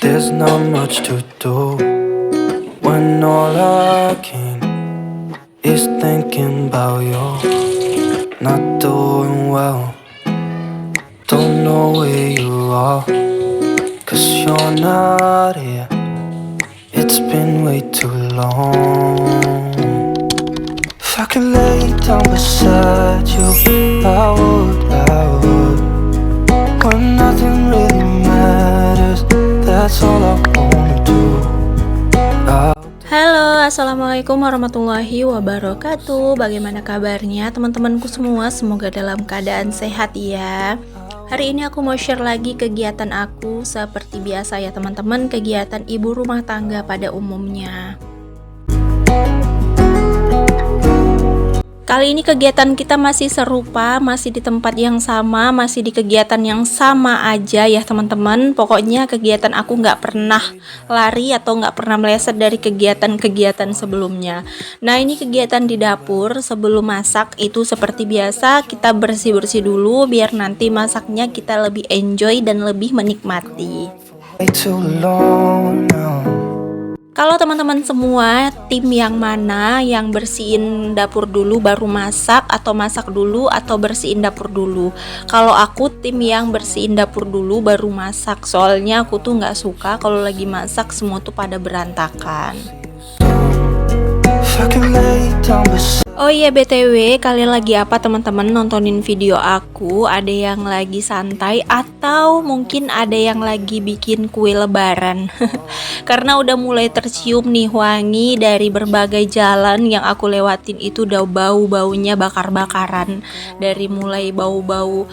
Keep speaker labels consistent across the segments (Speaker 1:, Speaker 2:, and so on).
Speaker 1: There's not much to do when all I can is thinking about you. Not doing well, don't know where you are, 'cause you're not here. It's been way too long. If I could lay down beside you, I would. When nothing really matters, that's all I wanna do.
Speaker 2: Halo, assalamualaikum warahmatullahi wabarakatuh. Bagaimana kabarnya teman-temanku semua? Semoga dalam keadaan sehat ya. Hari ini aku mau share lagi kegiatan aku seperti biasa ya teman-teman, kegiatan ibu rumah tangga pada umumnya. Kali ini kegiatan kita masih serupa, masih di tempat yang sama, masih di kegiatan yang sama aja ya teman-teman. Pokoknya kegiatan aku nggak pernah lari atau nggak pernah meleset dari kegiatan-kegiatan sebelumnya. Nah ini kegiatan di dapur sebelum masak itu seperti biasa kita bersih-bersih dulu biar nanti masaknya kita lebih enjoy dan lebih menikmati. Kalau teman-teman semua tim yang mana yang bersihin dapur dulu baru masak, atau masak dulu atau bersihin dapur dulu? Kalau aku tim yang bersihin dapur dulu baru masak, soalnya aku tuh nggak suka kalau lagi masak semua tuh pada berantakan. Oh iya BTW, kalian lagi apa teman-teman nontonin video aku? Ada yang lagi santai atau mungkin ada yang lagi bikin kue lebaran? Karena udah mulai tercium nih wangi dari berbagai jalan yang aku lewatin itu udah bau-baunya bakar-bakaran. Dari mulai bau-bau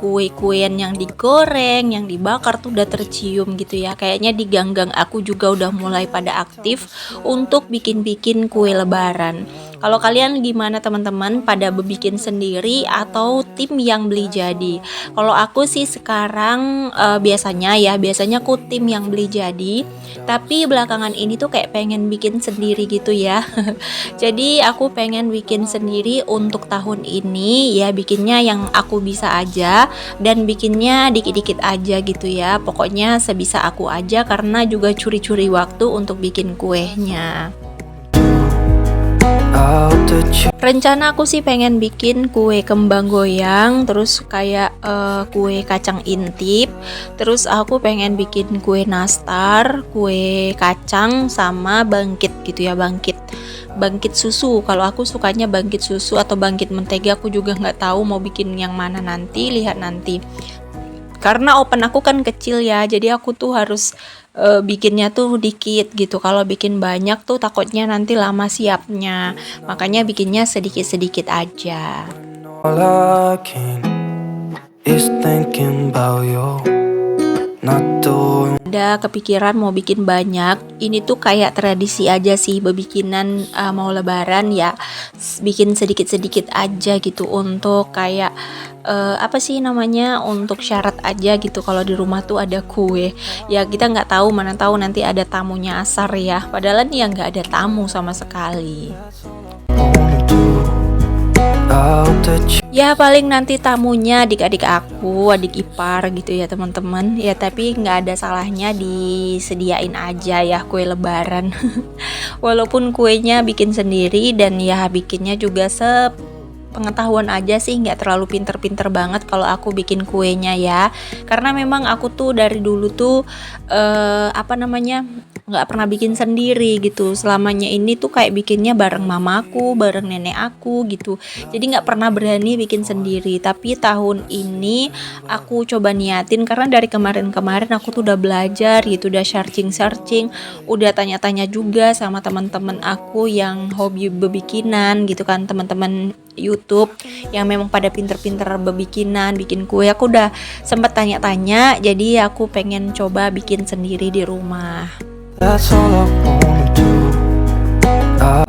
Speaker 2: kue-kuean yang digoreng, yang dibakar tuh udah tercium gitu ya. Kayaknya di gang-gang aku juga udah mulai pada aktif untuk bikin-bikin kue lebaran. Kalau kalian gimana teman-teman, pada bikin sendiri atau tim yang beli jadi? Kalau aku sih sekarang biasanya aku tim yang beli jadi, tapi belakangan ini tuh kayak pengen bikin sendiri gitu ya. Jadi aku pengen bikin sendiri untuk tahun ini ya, bikinnya yang aku bisa aja dan bikinnya dikit-dikit aja gitu ya. Pokoknya sebisa aku aja karena juga curi-curi waktu untuk bikin kuenya. Rencana aku sih pengen bikin kue kembang goyang, terus kayak kue kacang intip, terus aku pengen bikin kue nastar, kue kacang sama bangkit gitu ya, bangkit susu. Kalau aku sukanya bangkit susu atau bangkit mentega, aku juga nggak tahu mau bikin yang mana nanti, lihat nanti. Karena oven aku kan kecil ya, jadi aku tuh harus bikinnya tuh dikit gitu. Kalau bikin banyak tuh takutnya nanti lama siapnya, makanya bikinnya sedikit-sedikit aja. All I can is thinking about you. Ada kepikiran mau bikin banyak. Ini tuh kayak tradisi aja sih, bebikinan mau lebaran ya, bikin sedikit-sedikit aja gitu untuk kayak untuk syarat aja gitu. Kalau di rumah tuh ada kue ya, kita nggak tahu, mana tahu nanti ada tamunya asar ya, padahal nih ya nggak ada tamu sama sekali. Ya paling nanti tamunya adik-adik aku, adik ipar gitu ya teman-teman ya, tapi nggak ada salahnya disediain aja ya kue lebaran. Walaupun kuenya bikin sendiri dan ya bikinnya juga pengetahuan aja sih, nggak terlalu pinter-pinter banget kalau aku bikin kuenya ya, karena memang aku tuh dari dulu tuh nggak pernah bikin sendiri gitu. Selamanya ini tuh kayak bikinnya bareng mamaku, bareng nenek aku gitu, jadi nggak pernah berani bikin sendiri. Tapi tahun ini aku coba niatin, karena dari kemarin-kemarin aku tuh udah belajar gitu, udah searching, udah tanya-tanya juga sama teman-teman aku yang hobi bebikinan gitu kan, teman-teman YouTube yang memang pada pinter-pinter bebikinan, bikin kue. Aku udah sempet tanya-tanya, jadi aku pengen coba bikin sendiri di rumah.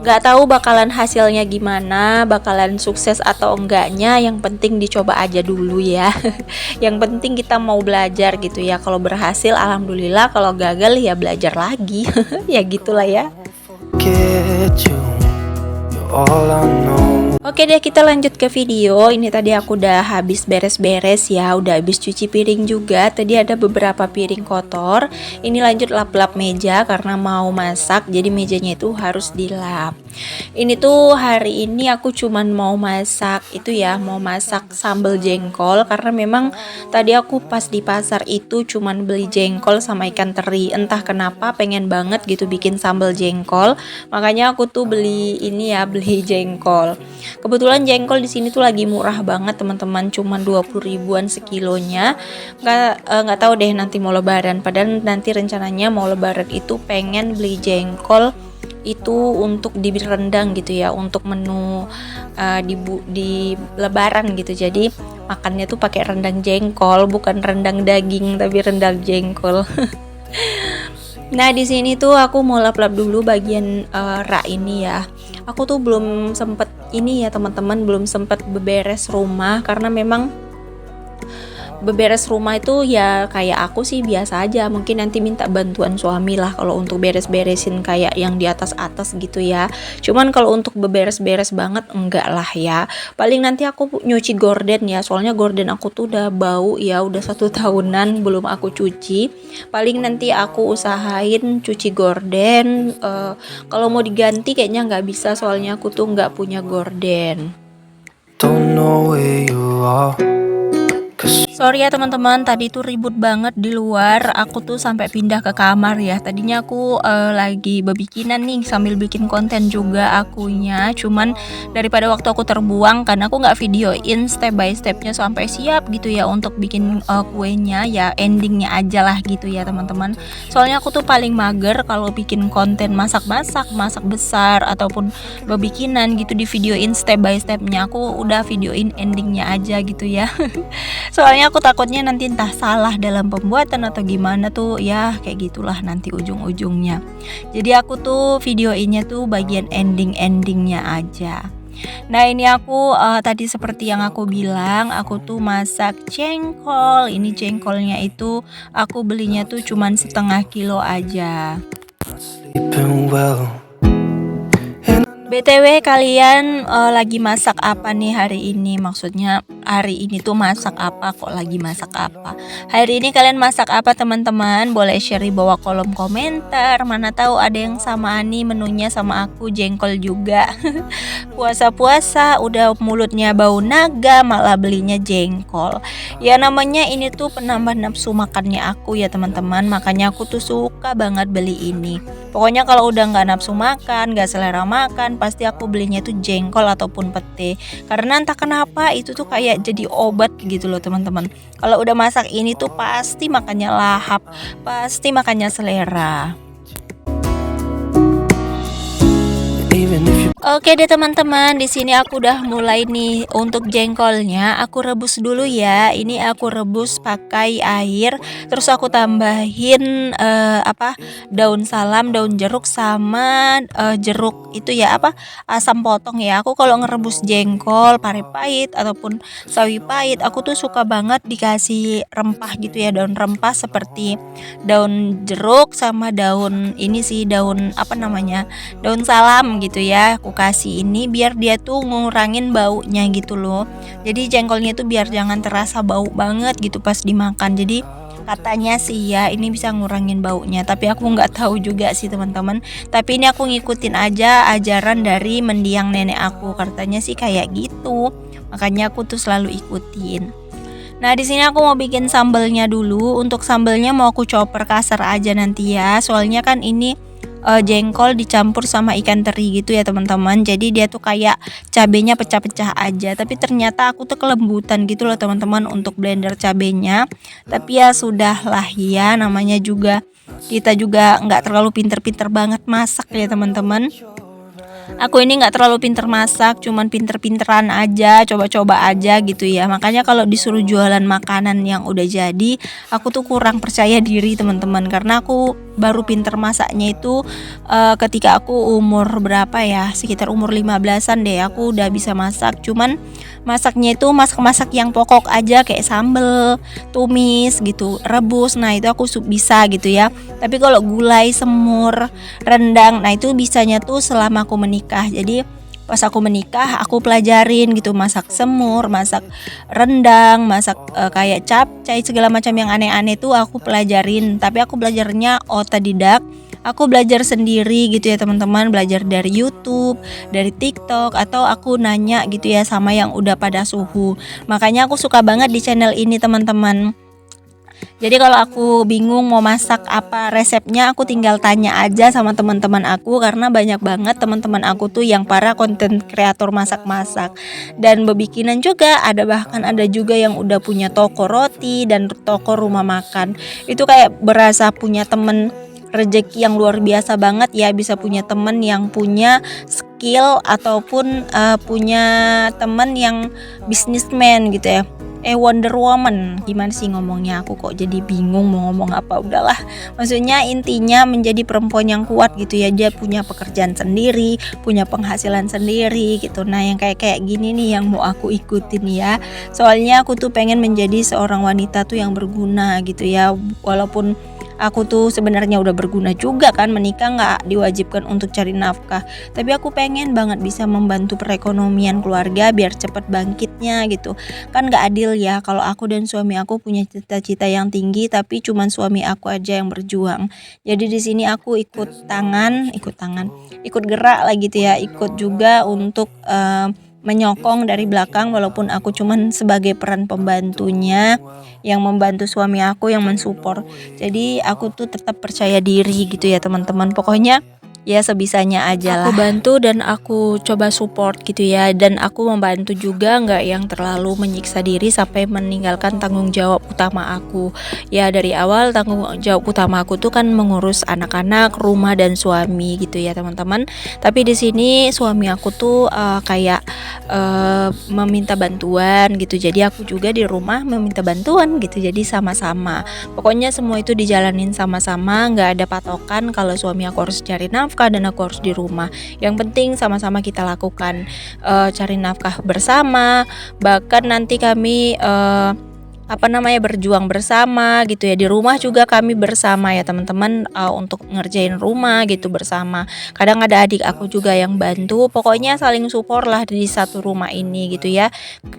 Speaker 2: Gak tahu bakalan hasilnya gimana, bakalan sukses atau enggaknya, yang penting dicoba aja dulu ya. Yang penting kita mau belajar gitu ya. Kalau berhasil alhamdulillah, kalau gagal ya belajar lagi. Ya gitulah ya. All I know Oke deh, kita lanjut ke video. Ini tadi aku udah habis beres-beres ya, udah habis cuci piring juga. Tadi ada beberapa piring kotor. Ini lanjut lap-lap meja karena mau masak, jadi mejanya itu harus dilap. Ini tuh hari ini aku cuman mau masak itu ya, mau masak sambal jengkol karena memang tadi aku pas di pasar itu cuman beli jengkol sama ikan teri. Entah kenapa pengen banget gitu bikin sambal jengkol. Makanya aku tuh beli ini ya, beli jengkol. Kebetulan jengkol di sini tuh lagi murah banget teman-teman, cuman 20 ribuan sekilonya. Nggak tahu deh nanti mau lebaran. Padahal nanti rencananya mau lebaran itu pengen beli jengkol itu untuk di rendang gitu ya, untuk menu di lebaran gitu. Jadi makannya tuh pakai rendang jengkol, bukan rendang daging tapi rendang jengkol. Nah di sini tuh aku mau lap-lap dulu bagian rak ini ya. Aku tuh belum sempet ini ya teman-teman, belum sempet beberes rumah karena memang beberes rumah itu ya kayak aku sih biasa aja. Mungkin nanti minta bantuan suami lah kalau untuk beres-beresin kayak yang di atas-atas gitu ya. Cuman kalau untuk beberes-beres banget enggak lah ya. Paling nanti aku nyuci gorden ya, soalnya gorden aku tuh udah bau ya, udah 1 tahunan belum aku cuci. Paling nanti aku usahain cuci gorden. Kalau mau diganti kayaknya nggak bisa, soalnya aku tuh nggak punya gorden.
Speaker 1: Don't know where you are.
Speaker 2: Sorry ya teman-teman, tadi tuh ribut banget di luar. Aku tuh sampai pindah ke kamar ya. Tadinya aku lagi bebikinan nih sambil bikin konten juga akunya. Cuman daripada waktu aku terbuang, karena aku nggak videoin step by stepnya sampai siap gitu ya untuk bikin kuenya ya, endingnya aja lah gitu ya teman-teman. Soalnya aku tuh paling mager kalau bikin konten masak-masak, masak besar ataupun bebikinan gitu di videoin step by stepnya. Aku udah videoin endingnya aja gitu ya. Soalnya aku takutnya nanti entah salah dalam pembuatan atau gimana tuh ya, kayak gitulah nanti ujung-ujungnya. Jadi aku tuh videoinnya tuh bagian endingnya aja. Nah ini aku tadi seperti yang aku bilang, aku tuh masak jengkol. Ini jengkolnya itu aku belinya tuh cuman 1/2 kilo aja.
Speaker 1: Sleeping well.
Speaker 2: BTW kalian lagi masak apa nih hari ini? Maksudnya hari ini tuh masak apa, kok lagi masak apa? Hari ini kalian masak apa teman-teman? Boleh share di bawah kolom komentar. Mana tahu ada yang sama nih menunya sama aku, jengkol juga. Puasa-puasa udah mulutnya bau naga malah belinya jengkol. Ya namanya ini tuh penambah nafsu makannya aku ya teman-teman. Makanya aku tuh suka banget beli ini. Pokoknya kalau udah nggak nafsu makan, nggak selera makan, pasti aku belinya tuh jengkol ataupun pete. Karena entah kenapa itu tuh kayak jadi obat gitu loh teman-teman. Kalau udah masak ini tuh pasti makannya lahap, pasti makannya selera.
Speaker 1: Even if you
Speaker 2: Oke deh teman-teman, di sini aku udah mulai nih untuk jengkolnya. Aku rebus dulu ya. Ini aku rebus pakai air, terus aku tambahin daun salam, daun jeruk sama jeruk itu ya asam potong ya. Aku kalau ngerebus jengkol pare pahit ataupun sawi pahit, aku tuh suka banget dikasih rempah gitu ya, daun rempah seperti daun jeruk sama daun ini sih, daun daun salam gitu ya. Aku kasih ini biar dia tuh ngurangin baunya gitu loh. Jadi jengkolnya tuh biar jangan terasa bau banget gitu pas dimakan. Jadi katanya sih ya ini bisa ngurangin baunya, tapi aku nggak tahu juga sih teman-teman. Tapi ini aku ngikutin aja ajaran dari mendiang nenek aku, katanya sih kayak gitu. Makanya aku tuh selalu ikutin. Nah di sini aku mau bikin sambelnya dulu. Untuk sambelnya mau aku chopper kasar aja nanti ya. Soalnya kan ini jengkol dicampur sama ikan teri gitu ya teman-teman. Jadi dia tuh kayak cabenya pecah-pecah aja. Tapi ternyata aku tuh kelembutan gitu loh teman-teman untuk blender cabenya. Tapi ya sudahlah ya, namanya juga kita juga nggak terlalu pinter-pinter banget masak ya teman-teman. Aku ini nggak terlalu pinter masak, cuman pinter-pinteran aja, coba-coba aja gitu ya. Makanya kalau disuruh jualan makanan yang udah jadi, aku tuh kurang percaya diri teman-teman. Karena aku baru pinter masaknya itu ketika aku umur berapa ya, sekitar umur 15-an deh. Aku udah bisa masak, cuman masaknya itu masak-masak yang pokok aja, kayak sambel, tumis gitu, rebus. Nah itu aku bisa gitu ya. Tapi kalau gulai, semur, rendang, nah itu bisanya tuh selama aku menikah. Jadi pas aku menikah aku pelajarin gitu, masak semur, masak rendang, masak kayak capcay segala macam yang aneh-aneh tuh aku pelajarin. Tapi aku belajarnya otodidak. Aku belajar sendiri gitu ya teman-teman, belajar dari YouTube, dari TikTok, atau aku nanya gitu ya sama yang udah pada suhu. Makanya aku suka banget di channel ini teman-teman. Jadi kalau aku bingung mau masak apa resepnya, aku tinggal tanya aja sama teman-teman aku, karena banyak banget teman-teman aku tuh yang para konten kreator masak-masak dan bebikinan juga. Bahkan ada juga yang udah punya toko roti dan toko rumah makan. Itu kayak berasa punya temen rezeki yang luar biasa banget ya, bisa punya temen yang punya skill ataupun punya temen yang businessman gitu ya. Wonder Woman, gimana sih ngomongnya, aku kok jadi bingung mau ngomong apa. Udahlah, maksudnya intinya menjadi perempuan yang kuat gitu ya, dia punya pekerjaan sendiri, punya penghasilan sendiri gitu. Nah yang kayak gini nih yang mau aku ikutin ya, soalnya aku tuh pengen menjadi seorang wanita tuh yang berguna gitu ya. Walaupun aku tuh sebenarnya udah berguna juga kan, menikah nggak diwajibkan untuk cari nafkah, tapi aku pengen banget bisa membantu perekonomian keluarga biar cepet bangkitnya gitu. Kan nggak adil ya kalau aku dan suami aku punya cita-cita yang tinggi tapi cuman suami aku aja yang berjuang. Jadi di sini aku ikut gerak lah gitu ya, ikut juga untuk menyokong dari belakang, walaupun aku cuman sebagai peran pembantunya yang membantu suami aku yang mensupport. Jadi aku tuh tetap percaya diri gitu ya teman-teman. Pokoknya ya sebisanya aja lah. Aku bantu dan aku coba support gitu ya, dan aku membantu juga, nggak yang terlalu menyiksa diri sampai meninggalkan tanggung jawab utama aku. Ya dari awal tanggung jawab utama aku tuh kan mengurus anak-anak, rumah dan suami gitu ya teman-teman. Tapi di sini suami aku tuh kayak meminta bantuan gitu. Jadi aku juga di rumah meminta bantuan gitu. Jadi sama-sama. Pokoknya semua itu dijalanin sama-sama, nggak ada patokan kalau suami aku harus cari nafkah dan aku harus di rumah. Yang penting sama-sama kita lakukan, cari nafkah bersama. Bahkan nanti kami berjuang bersama gitu ya. Di rumah juga kami bersama ya teman-teman, untuk ngerjain rumah gitu bersama. Kadang ada adik aku juga yang bantu. Pokoknya saling support lah di satu rumah ini gitu ya.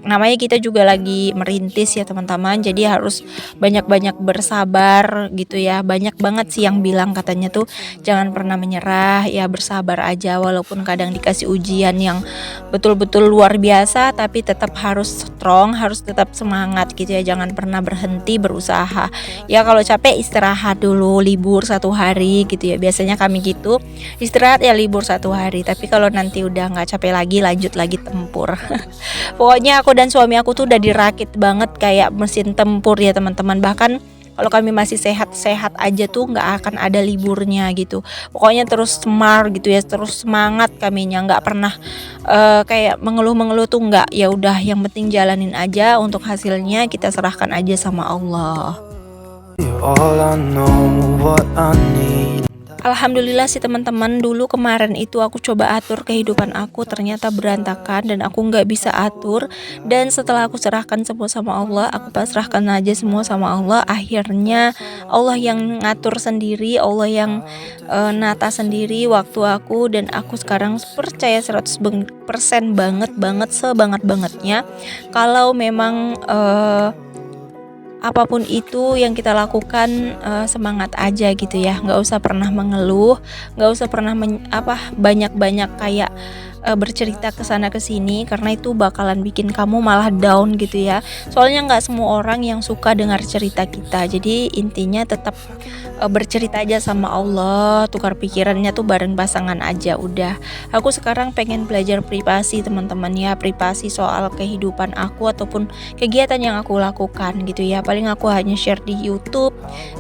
Speaker 2: Namanya kita juga lagi merintis ya teman-teman, jadi harus banyak-banyak bersabar gitu ya. Banyak banget sih yang bilang katanya tuh jangan pernah menyerah ya, bersabar aja walaupun kadang dikasih ujian yang betul-betul luar biasa, tapi tetap harus strong, harus tetap semangat gitu ya. Jangan pernah berhenti berusaha ya. Kalau capek istirahat dulu, libur 1 hari gitu ya, biasanya kami gitu, istirahat ya libur 1 hari. Tapi kalau nanti udah nggak capek lagi, lanjut lagi tempur. Pokoknya aku dan suami aku tuh udah dirakit banget kayak mesin tempur ya teman-teman. Bahkan kalau kami masih sehat-sehat aja tuh nggak akan ada liburnya gitu. Pokoknya terus smart gitu ya, terus semangat kaminya, nggak pernah kayak mengeluh-mengeluh tuh nggak. Ya udah, yang penting jalanin aja, untuk hasilnya kita serahkan aja sama Allah.
Speaker 1: You're all I know, what I need.
Speaker 2: Alhamdulillah sih teman-teman, dulu kemarin itu aku coba atur kehidupan aku, ternyata berantakan dan aku nggak bisa atur. Dan setelah aku serahkan semua sama Allah, aku pasrahkan aja semua sama Allah, akhirnya Allah yang ngatur sendiri, Allah yang nata sendiri waktu aku. Dan aku sekarang percaya 100% banget sebanget-bangetnya kalau memang apapun itu yang kita lakukan, semangat aja gitu ya, nggak usah pernah mengeluh, nggak usah pernah banyak-banyak kayak bercerita ke sana ke sini, karena itu bakalan bikin kamu malah down gitu ya. Soalnya nggak semua orang yang suka dengar cerita kita. Jadi intinya tetap bercerita aja sama Allah, tukar pikirannya tuh bareng pasangan aja udah. Aku sekarang pengen belajar privasi teman-teman ya, privasi soal kehidupan aku ataupun kegiatan yang aku lakukan gitu ya. Paling aku hanya share di YouTube,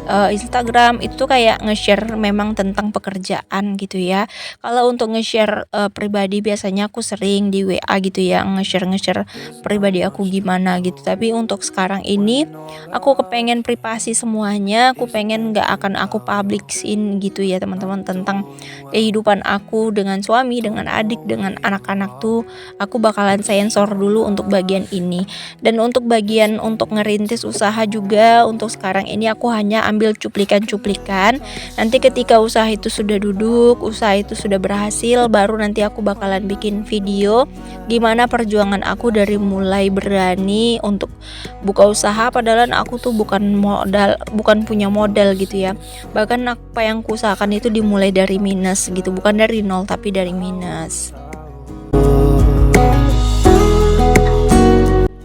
Speaker 2: Instagram, itu kayak nge-share memang tentang pekerjaan gitu ya. Kalau untuk nge-share pribadi biasanya aku sering di WA gitu ya, nge-share pribadi aku gimana gitu. Tapi untuk sekarang ini aku kepengen privasi semuanya, aku pengen nggak akan aku publiksin gitu ya teman-teman, tentang kehidupan aku dengan suami, dengan adik, dengan anak-anak tuh aku bakalan sensor dulu untuk bagian ini. Dan untuk bagian untuk ngerintis usaha juga, untuk sekarang ini aku hanya ambil cuplikan-cuplikan. Nanti ketika usaha itu sudah duduk, usaha itu sudah berhasil, baru nanti aku bakalan bakalan bikin video gimana perjuangan aku dari mulai berani untuk buka usaha, padahal aku tuh bukan punya modal gitu ya. Bahkan apa yang kuusahakan itu dimulai dari minus gitu, bukan dari nol tapi dari minus.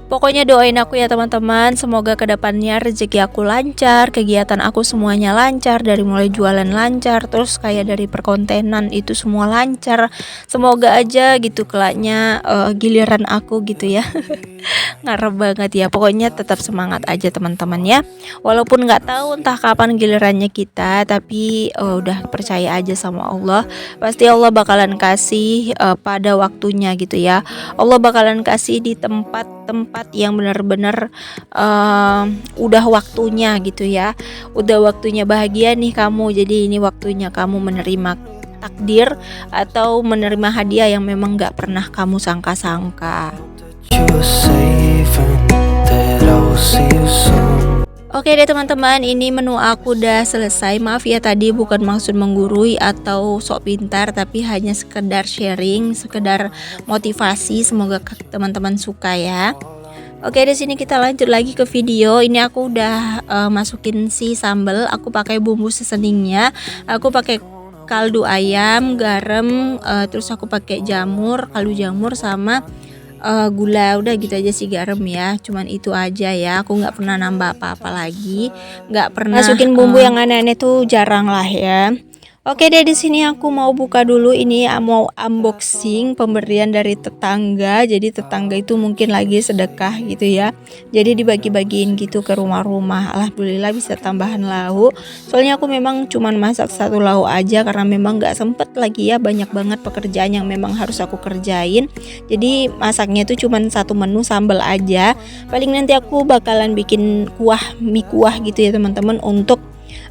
Speaker 2: Pokoknya doain aku ya teman-teman, semoga kedepannya rezeki aku lancar, kegiatan aku semuanya lancar, dari mulai jualan lancar, terus kayak dari perkontenan itu semua lancar. Semoga aja gitu kelaknya giliran aku gitu ya. Ngarep banget ya, pokoknya tetap semangat aja teman-teman ya. Walaupun nggak tahu entah kapan gilirannya kita, tapi udah percaya aja sama Allah. Pasti Allah bakalan kasih pada waktunya gitu ya. Allah bakalan kasih di tempat yang benar-benar udah waktunya gitu ya. Udah waktunya bahagia nih kamu, jadi ini waktunya kamu menerima takdir atau menerima hadiah yang memang gak pernah kamu sangka-sangka. Oke deh teman-teman, ini menu aku udah selesai. Maaf ya tadi bukan maksud menggurui atau sok pintar, tapi hanya sekedar sharing, sekedar motivasi. Semoga teman-teman suka ya. Oke, di sini kita lanjut lagi ke video. Ini aku udah masukin si sambal. Aku pakai bumbu seseningnya. Aku pakai kaldu ayam, garam, terus aku pakai kaldu jamur sama gula. Udah gitu aja sih, garam ya, cuman itu aja ya. Aku nggak pernah nambah apa-apa lagi, nggak pernah masukin bumbu yang aneh-aneh tuh, jarang lah ya. Oke deh, di sini aku mau buka dulu. Ini mau unboxing pemberian dari tetangga. Jadi tetangga itu mungkin lagi sedekah gitu ya. Jadi dibagi-bagiin gitu ke rumah-rumah. Alhamdulillah bisa tambahan lauk. Soalnya aku memang cuman masak satu lauk aja karena memang nggak sempet lagi ya. Banyak banget pekerjaan yang memang harus aku kerjain. Jadi masaknya itu cuman satu menu sambal aja. Paling nanti aku bakalan bikin mie kuah gitu ya teman-teman, untuk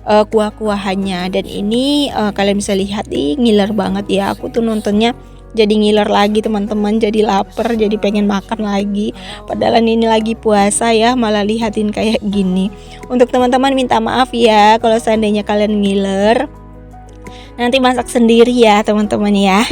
Speaker 2: kuah-kuahannya. Dan ini kalian bisa lihat nih, ngiler banget ya. Aku tuh nontonnya jadi ngiler lagi teman-teman, jadi lapar, jadi pengen makan lagi. Padahal ini lagi puasa ya, malah lihatin kayak gini. Untuk teman-teman minta maaf ya kalau seandainya kalian ngiler. Nanti masak sendiri ya teman-teman ya.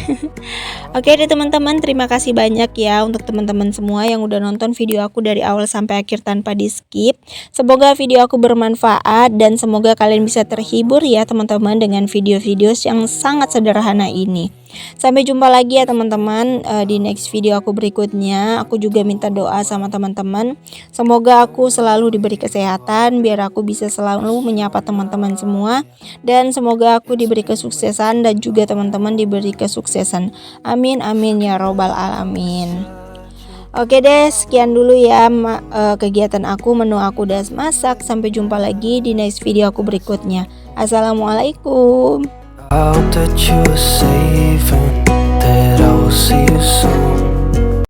Speaker 2: Oke deh teman-teman, terima kasih banyak ya untuk teman-teman semua yang udah nonton video aku dari awal sampai akhir tanpa di skip. Semoga video aku bermanfaat dan semoga kalian bisa terhibur ya teman-teman dengan video-video yang sangat sederhana ini. Sampai jumpa lagi ya teman-teman di next video aku berikutnya. Aku juga minta doa sama teman-teman, semoga aku selalu diberi kesehatan biar aku bisa selalu menyapa teman-teman semua, dan semoga aku diberi kesuksesan dan juga teman-teman diberi kesuksesan. Amin amin ya robbal alamin. Oke deh, sekian dulu ya kegiatan aku, menu aku udah masak. Sampai jumpa lagi di next video aku berikutnya. Assalamualaikum.
Speaker 1: I hope that you were safe and